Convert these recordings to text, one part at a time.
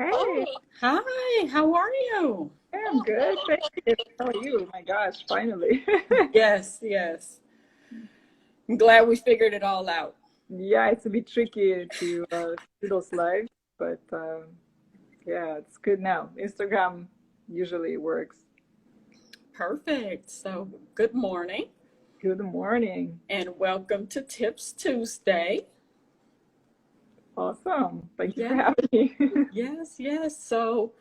Hey, Oh, hi, how are you? I'm good. Thank you. How are you? My gosh, finally. Yes, yes. I'm glad we figured it all out. Yeah, it's a bit tricky to do those lives, but yeah, it's good now. Instagram usually works. Perfect. So, good morning Good morning. and welcome to Tips Tuesday. Awesome. Thank you for Yeah, having me. yes, yes. So,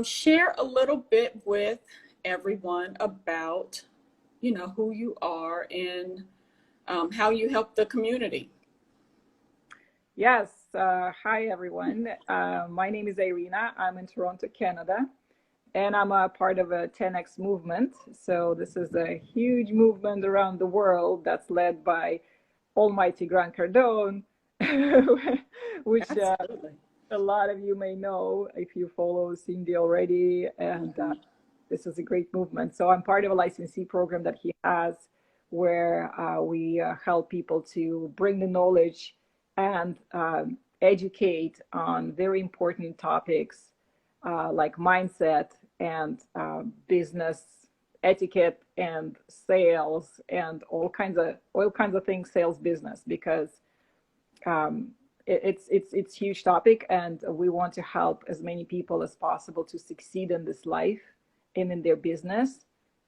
share a little bit with everyone about, who you are and how you help the community. Yes. Hi, everyone. My name is Irina. I'm in Toronto, Canada, and I'm a part of a 10X movement. So this is a huge movement around the world that's led by Almighty Grant Cardone, which Absolutely. a lot of you may know if you follow Cindy already. And Hmm. this is a great movement. So I'm part of a licensee program that he has where we help people to bring the knowledge and educate on very important topics like mindset and business etiquette and sales and all kinds of things, sales business, because um, it's huge topic, and we want to help as many people as possible to succeed in this life and in their business.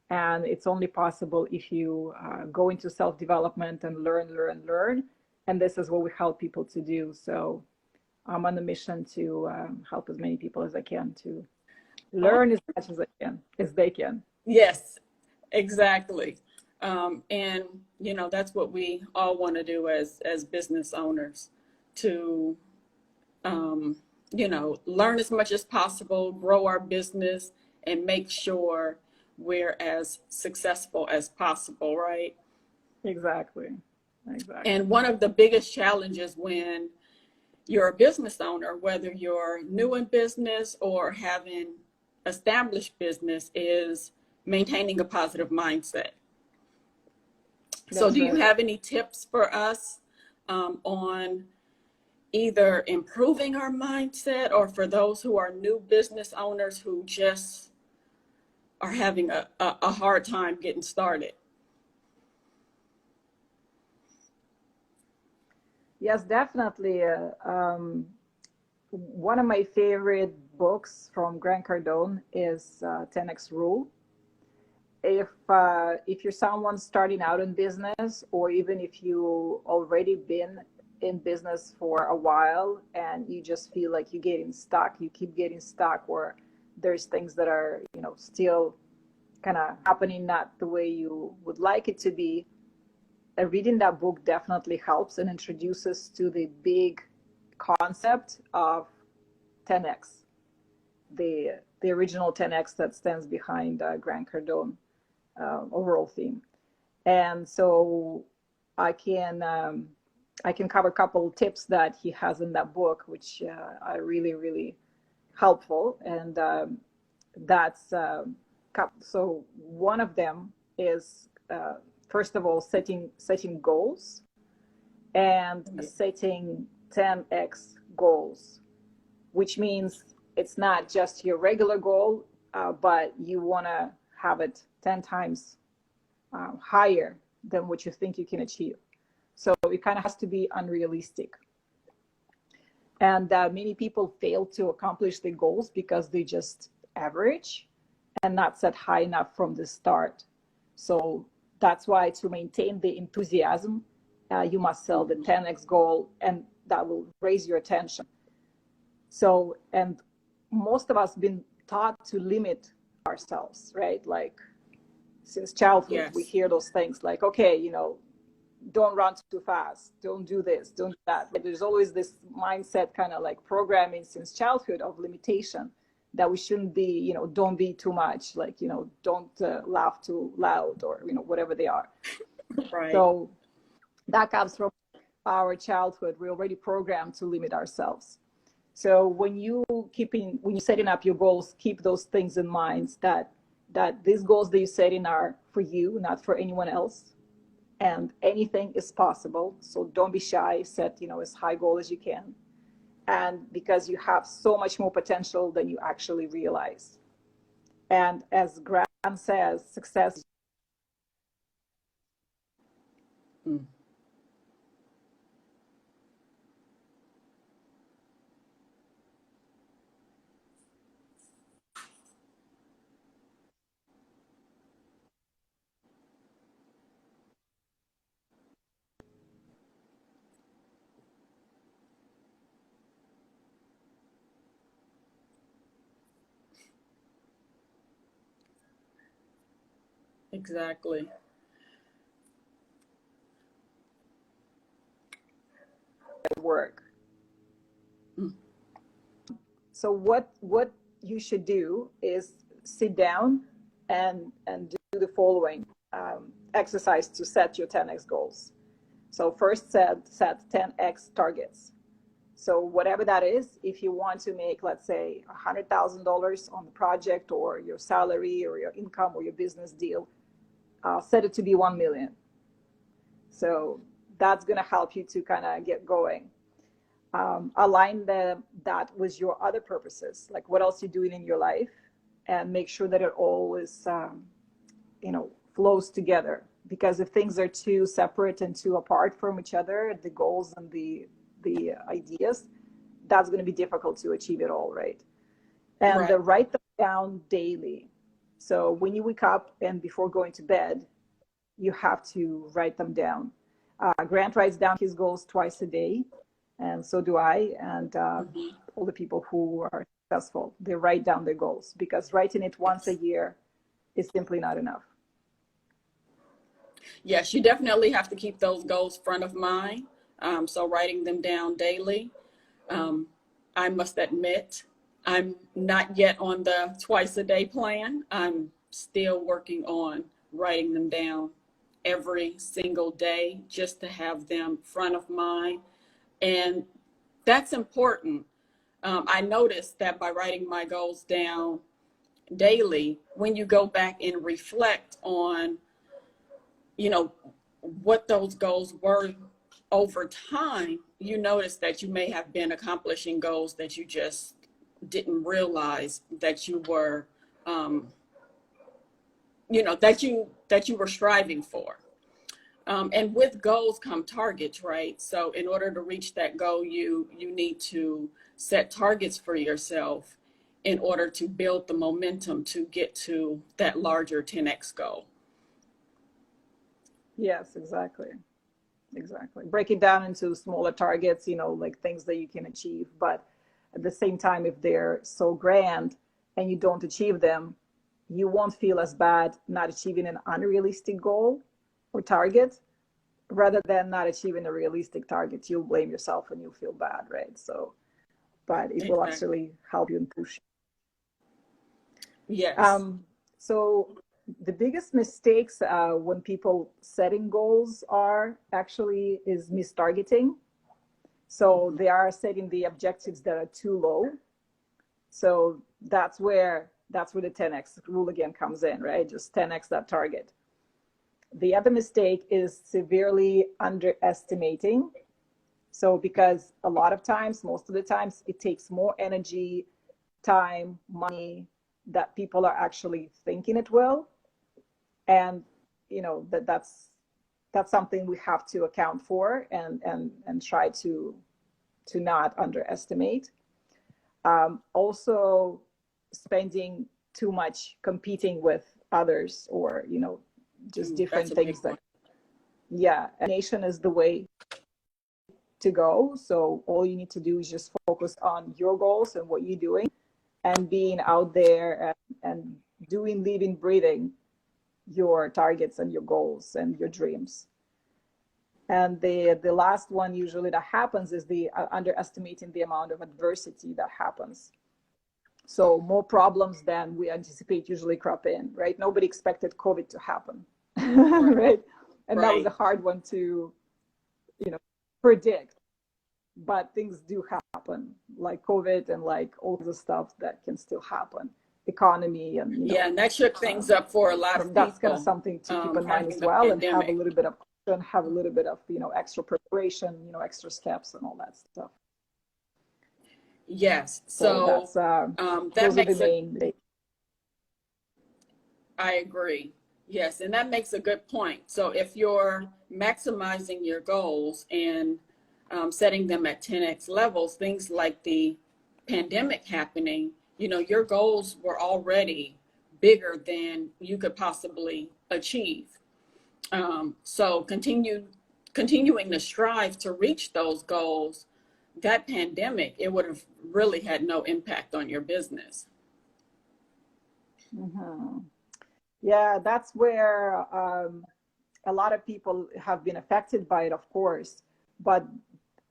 And it's only possible if you go into self-development and learn. And this is what we help people to do. So I'm on a mission to help as many people as I can to Oh, learn as much as I can, as they can. yes, exactly. And that's what we all want to do as business owners to um, learn as much as possible, grow our business, and make sure we're as successful as possible, right? Exactly. Exactly. And one of the biggest challenges when you're a business owner, whether you're new in business or having established business, is maintaining a positive mindset. So, That's do you right. have any tips for us on either improving our mindset or for those who are new business owners who just are having a hard time getting started? Yes, definitely. One of my favorite books from Grant Cardone is 10X Rule. If you're someone starting out in business, or even if you already been in business for a while and you just feel like you're getting stuck, you keep getting stuck, or there's things that are, still kind of happening not the way you would like it to be, reading that book definitely helps and introduces to the big concept of 10x, the original 10x that stands behind Grant Cardone overall theme. And so I can um, I can cover a couple tips that he has in that book, which are really really helpful. And that's so one of them is first of all setting goals and Yeah. setting 10x goals, which means it's not just your regular goal, but you want to have it 10 times higher than what you think you can achieve. So it kind of has to be unrealistic. And many people fail to accomplish the goals because they just average and not set high enough from the start. So that's why, to maintain the enthusiasm, you must sell the Mhm. 10x goal, and that will raise your attention. So, and most of us been taught to limit ourselves, right? Like since childhood, we Yes. hear those things like, okay, don't run too fast, don't do this, don't do that. But there's always this mindset, kind of like programming since childhood, of limitation, that we shouldn't be, don't be too much, like, don't laugh too loud, or, whatever they are. Right. So that comes from our childhood. We're already programmed to limit ourselves. So when you're setting up your goals, keep those things in mind, that these goals that you're setting are for you, not for anyone else. And anything is possible. So don't be shy. Set, as high goal as you can. and because you have so much more potential than you actually realize. And as Grant says, success. Mm. Exactly. Work. Mm. So what you should do is sit down and do the following exercise to set your 10x goals. So first set 10x targets. So whatever that is, if you want to make, let's say, $100,000 on the project, or your salary or your income or your business deal, set it to be 1 million. So that's going to help you to kind of get going. Align that with your other purposes, like what else you're doing in your life, and make sure that it all is, flows together. Because if things are too separate and too apart from each other, the goals and the ideas, that's going to be difficult to achieve it all, right? And Right. write them down daily. So when you wake up and before going to bed, you have to write them down. Grant writes down his goals twice a day, and so do I. And Mm-hmm. all the people who are successful, they write down their goals, because writing it once a Yes. year is simply not enough. Yes, you definitely have to keep those goals front of mind. So writing them down daily. Um, I must admit, I'm not yet on the twice a day plan. I'm still working on writing them down every single day just to have them front of mind. And that's important. I noticed that by writing my goals down daily, when you go back and reflect on, you know, what those goals were over time, you notice that you may have been accomplishing goals that you just didn't realize that you were, um, that you were striving for. And with goals come targets, right? So in order to reach that goal, you need to set targets for yourself in order to build the momentum to get to that larger 10x goal. Yes, exactly. Exactly. Break it down into smaller targets, like things that you can achieve. But at the same time, if they're so grand and you don't achieve them, you won't feel as bad not achieving an unrealistic goal or target, rather than not achieving a realistic target. You'll blame yourself and you'll feel bad, right? So, but it will Exactly. actually help you and push. Yes. Um, so the biggest mistakes when people setting goals are actually is mistargeting. So Mm-hmm. they are setting the objectives that are too low. So that's where the 10x rule again comes in, right? Just 10x that target. The other mistake is severely underestimating. So because a lot of times, most of the times, it takes more energy, time, money that people are actually thinking it will. And that's something we have to account for, and try to not underestimate. Also, spending too much competing with others, or just That's different a big things one. that, yeah, nation is the way to go. So all you need to do is just focus on your goals and what you're doing, and being out there, and doing, living, breathing your targets and your goals and your dreams. And the last one usually that happens is the underestimating the amount of adversity that happens. So more problems than we anticipate usually crop in, right? Nobody expected COVID to happen, Right. right? And that was a Right. hard one to, you know, predict. But things do happen, like COVID, and like all the stuff that can still happen, economy, and Yeah, and that shook things up for a lot of that's kind of people, something to keep in mind having as the well, and have a pandemic. little bit of caution, have a little bit of extra preparation, extra steps and all that stuff. Yes. So So that's that those are the makes it, main. I agree. Yes. And that makes a good point. So if you're maximizing your goals and setting them at 10x levels, things like the pandemic happening, you know, your goals were already bigger than you could possibly achieve. So continuing to strive to reach those goals, that pandemic, it would have really had no impact on your business. Hmm. Yeah, that's where a lot of people have been affected by it, of course. But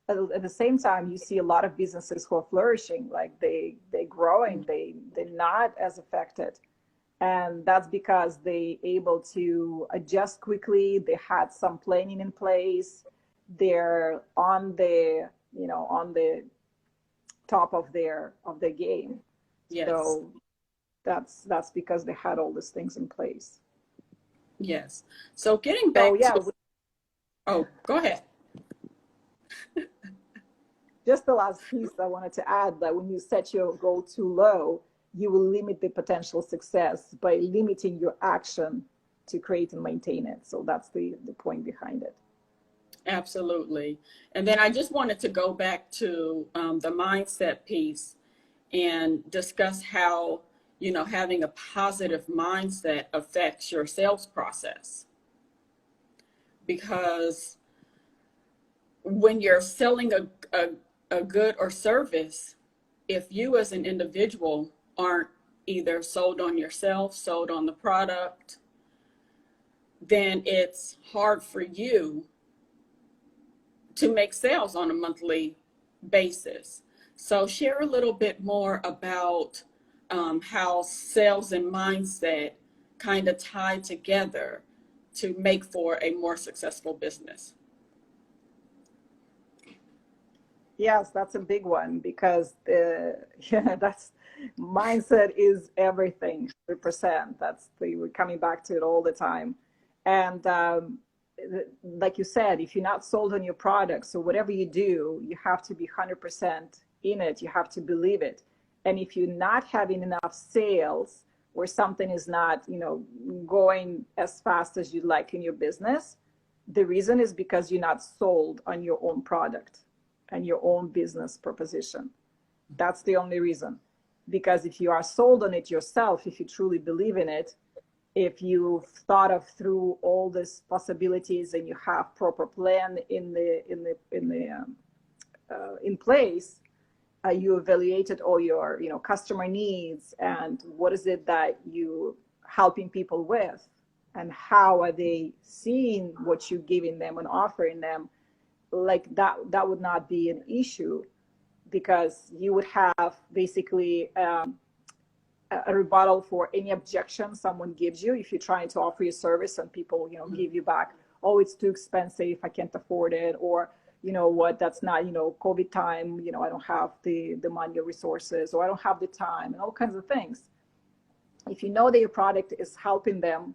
at the same time, you see a lot of businesses who are flourishing, like they're growing, they're not as affected, and that's because they able to adjust quickly. They had some planning in place. They're on the on the top of their game. Yes. So that's because they had all these things in place. Yes. So getting So back yeah, to, oh, go ahead. just the last piece I wanted to add, that when you set your goal too low, you will limit the potential success by limiting your action to create and maintain it. So that's the point behind it. Absolutely. And then I just wanted to go back to the mindset piece and discuss how, you know, having a positive mindset affects your sales process. Because when you're selling a good or service, if you as an individual aren't either sold on yourself, sold on the product, then it's hard for you to make sales on a monthly basis. So share a little bit more about how sales and mindset kind of tie together to make for a more successful business. Yes, that's a big one because yeah, that's mindset is everything, 100%. We're coming back to it all the time. And like you said, if you're not sold on your product, so whatever you do, you have to be 100% in it. You have to believe it. And if you're not having enough sales, or something is not, going as fast as you'd like in your business, the reason is because you're not sold on your own product and your own business proposition. That's the only reason. Because if you are sold on it yourself, if you truly believe in it, if you've thought of through all these possibilities and you have proper plan in place, you evaluated all your customer needs and what is it that you helping people with, and how are they seeing what you're giving them and offering them, like that would not be an issue, because you would have basically a rebuttal for any objection someone gives you if you're trying to offer your service and people give you back, oh, it's too expensive, I can't afford it, or what, that's not COVID time, I don't have the money or resources, or I don't have the time, and all kinds of things. If you know that your product is helping them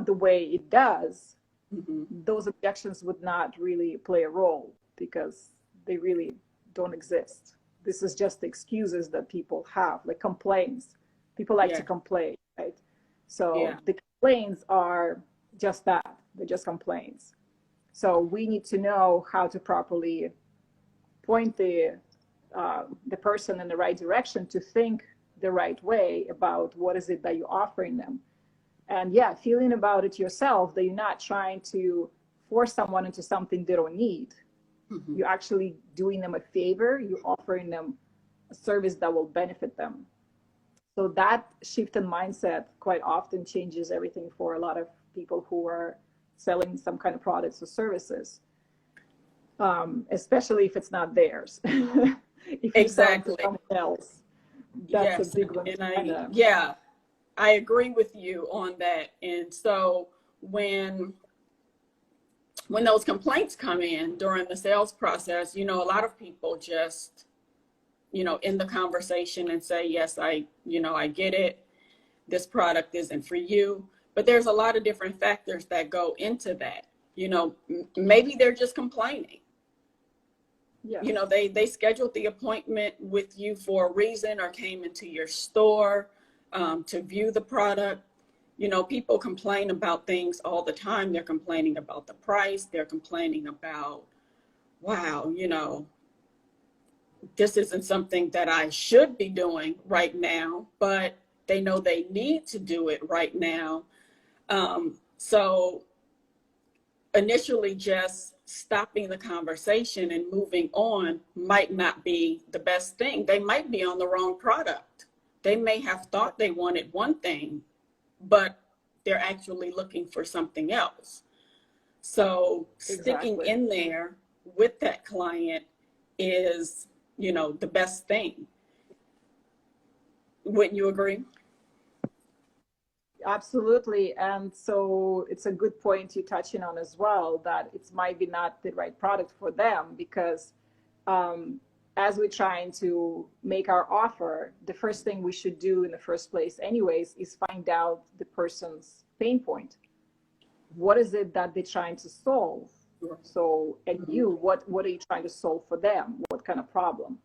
the way it does, Mm-hmm. those objections would not really play a role because they really don't exist. This is just the excuses that people have, like complaints. People like to Yeah. complain, right? So Yeah. the complaints are just that, they're just complaints. So we need to know how to properly point the person in the right direction to think the right way about what is it that you're offering them. And yeah, feeling about it yourself, that you're not trying to force someone into something they don't need. Mm-hmm. You're actually doing them a favor, you're offering them a service that will benefit them. So that shift in mindset quite often changes everything for a lot of people who are selling some kind of products or services, especially if it's not theirs. If you're selling to Exactly. someone else, that's a Yes. big one And to kind of. yeah, I agree with you on that. And so when those complaints come in during the sales process, a lot of people just, in the conversation and say, yes, I get it. This product isn't for you. But there's a lot of different factors that go into that. Maybe they're just complaining. Yes. You know, they scheduled the appointment with you for a reason, or came into your store to view the product. You know, people complain about things all the time. They're complaining about the price. They're complaining about, wow, you know, this isn't something that I should be doing right now, but they know they need to do it right now. So initially, just stopping the conversation and moving on might not be the best thing. They might be on the wrong product. They may have thought they wanted one thing, but they're actually looking for something else. So sticking Exactly. in there with that client is, you know, the best thing. Wouldn't you agree? Absolutely. And so it's a good point you're touching on as well, that it might be not the right product for them because um, as we're trying to make our offer, the first thing we should do in the first place anyways is find out the person's pain point. What is it that they're trying to solve? So, and you, what are you trying to solve for them? What kind of problem?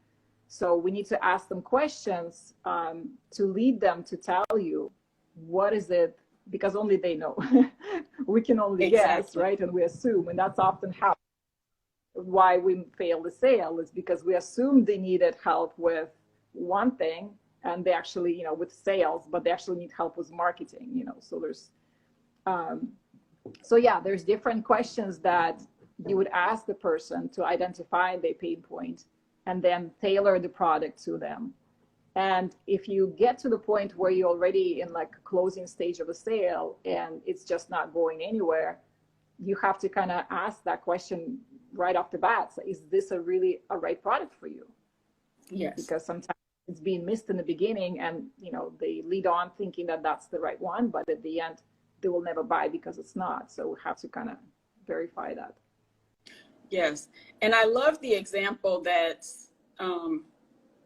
So we need to ask them questions to lead them to tell you what is it, because only they know. We can only guess, Exactly. right? And we assume, and that's often how why we fail the sale is because we assume they needed help with one thing and they actually, you know, with sales, but they actually need help with marketing, you know. So there's um, so yeah, there's different questions that you would ask the person to identify their pain point and then tailor the product to them. And if you get to the point where you're already in like a closing stage of a sale and it's just not going anywhere, you have to kind of ask that question right off the bat. So is this a really a right product for you? Yes. Because sometimes it's being missed in the beginning and, you know, they lead on thinking that that's the right one, but at the end they will never buy because it's not. So we have to kind of verify that. Yes. And I love the example that's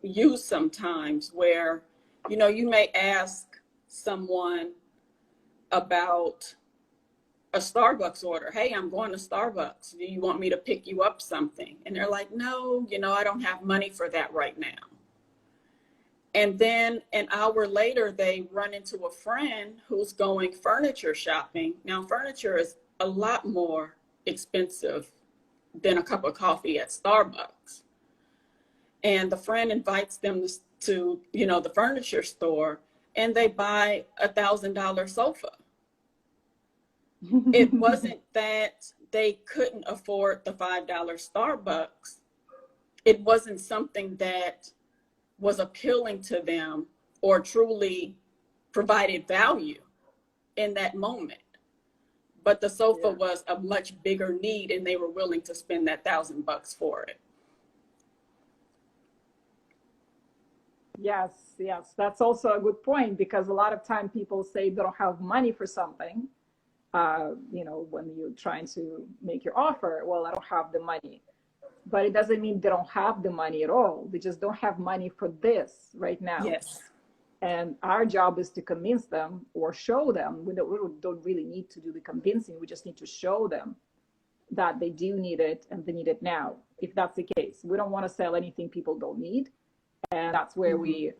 used sometimes where, you know, you may ask someone about a Starbucks order. Hey, I'm going to Starbucks. Do you want me to pick you up something? And they're like, no, you know, I don't have money for that right now. And then an hour later, they run into a friend who's going furniture shopping. Now, furniture is a lot more expensive than a cup of coffee at Starbucks. And the friend invites them to, you know, the furniture store, and they buy $1,000 sofa. It wasn't that they couldn't afford the $5 Starbucks. It wasn't something that was appealing to them or truly provided value in that moment. But the sofa Yeah. was a much bigger need and they were willing to spend that $1,000 for it. Yes, yes, that's also a good point because a lot of time people say they don't have money for something. You know, when you're trying to make your offer, well, I don't have the money, but it doesn't mean they don't have the money at all. They just don't have money for this right now. Yes. And our job is to convince them or show them. We don't really need to do the convincing. We just need to show them that they do need it and they need it now. If that's the case, we don't want to sell anything people don't need. And that's where Mm-hmm. we,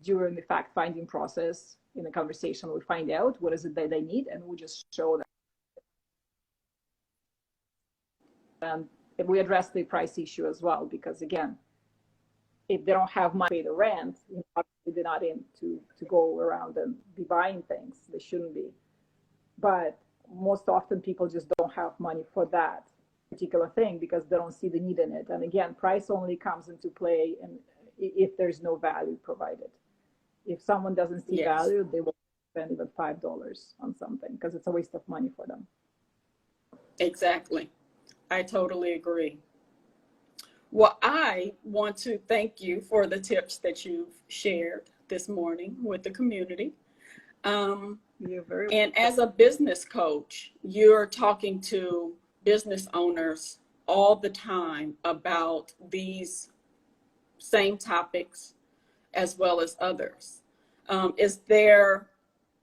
during the fact finding process in the conversation, we find out what is it that they need and we just show them. And we address the price issue as well, because again, if they don't have money to pay the rent, you know, obviously they're not in to go around and be buying things. They shouldn't be. But most often people just don't have money for that particular thing because they don't see the need in it. And again, price only comes into play and if there's no value provided. If someone doesn't see Yes, value, they will spend even $5 on something because it's a waste of money for them. exactly. I totally agree. Well, I want to thank you for the tips that you've shared this morning with the community. Um, You're very and as a business coach, you're talking to business owners all the time about these same topics as well as others. Is there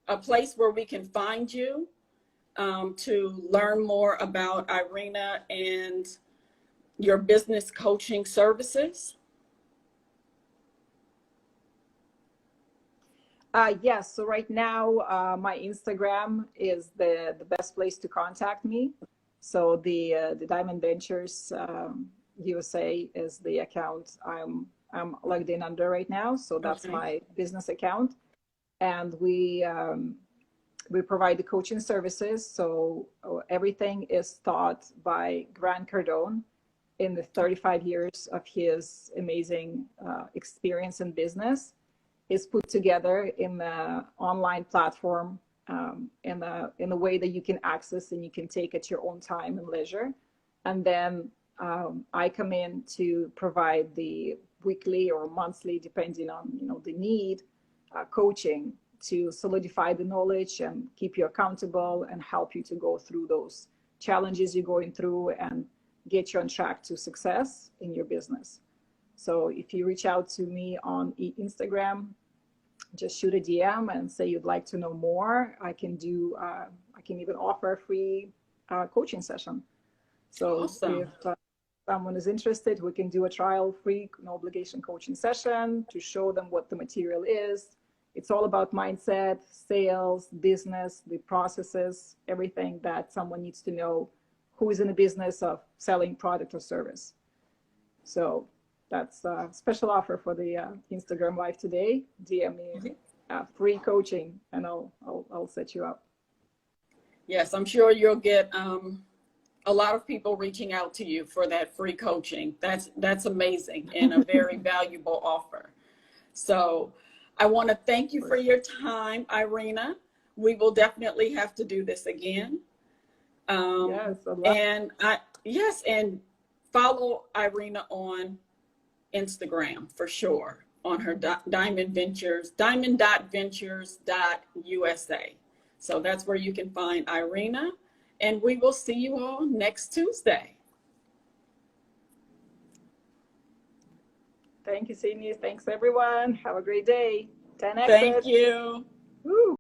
a place where we can find you to learn more about Irina and your business coaching services? Yes. So right now, my Instagram is the best place to contact me. So the Diamond Ventures USA is the account I'm logged in under right now. So that's Okay. my business account, and we provide the coaching services. So everything is taught by Grant Cardone in the 35 years of his amazing experience in business. Is put together in the online platform, in a way that you can access and you can take at your own time and leisure. And then I come in to provide the weekly or monthly, depending on the need, coaching to solidify the knowledge and keep you accountable and help you to go through those challenges you're going through and get you on track to success in your business. So if you reach out to me on Instagram, just shoot a DM and say you'd like to know more. I can even offer a free coaching session. So if Awesome. someone is interested, we can do a trial free, no obligation coaching session to show them what the material is. It's all about mindset, sales, business, the processes, everything that someone needs to know who is in the business of selling product or service. So that's a special offer for the Instagram Live today. DM me free coaching, and I'll set you up. Yes, I'm sure you'll get a lot of people reaching out to you for that free coaching. That's amazing and a very valuable offer. So I want to thank you for your time, Irina. We will definitely have to do this again. Yes, And follow Irina on Instagram for sure, on her Diamond Ventures, diamond.ventures.usa. So that's where you can find Irina, and we will see you all next Tuesday. Thank you, Sydney. Thanks, everyone. Have a great day. 10x Thank it. you. Woo.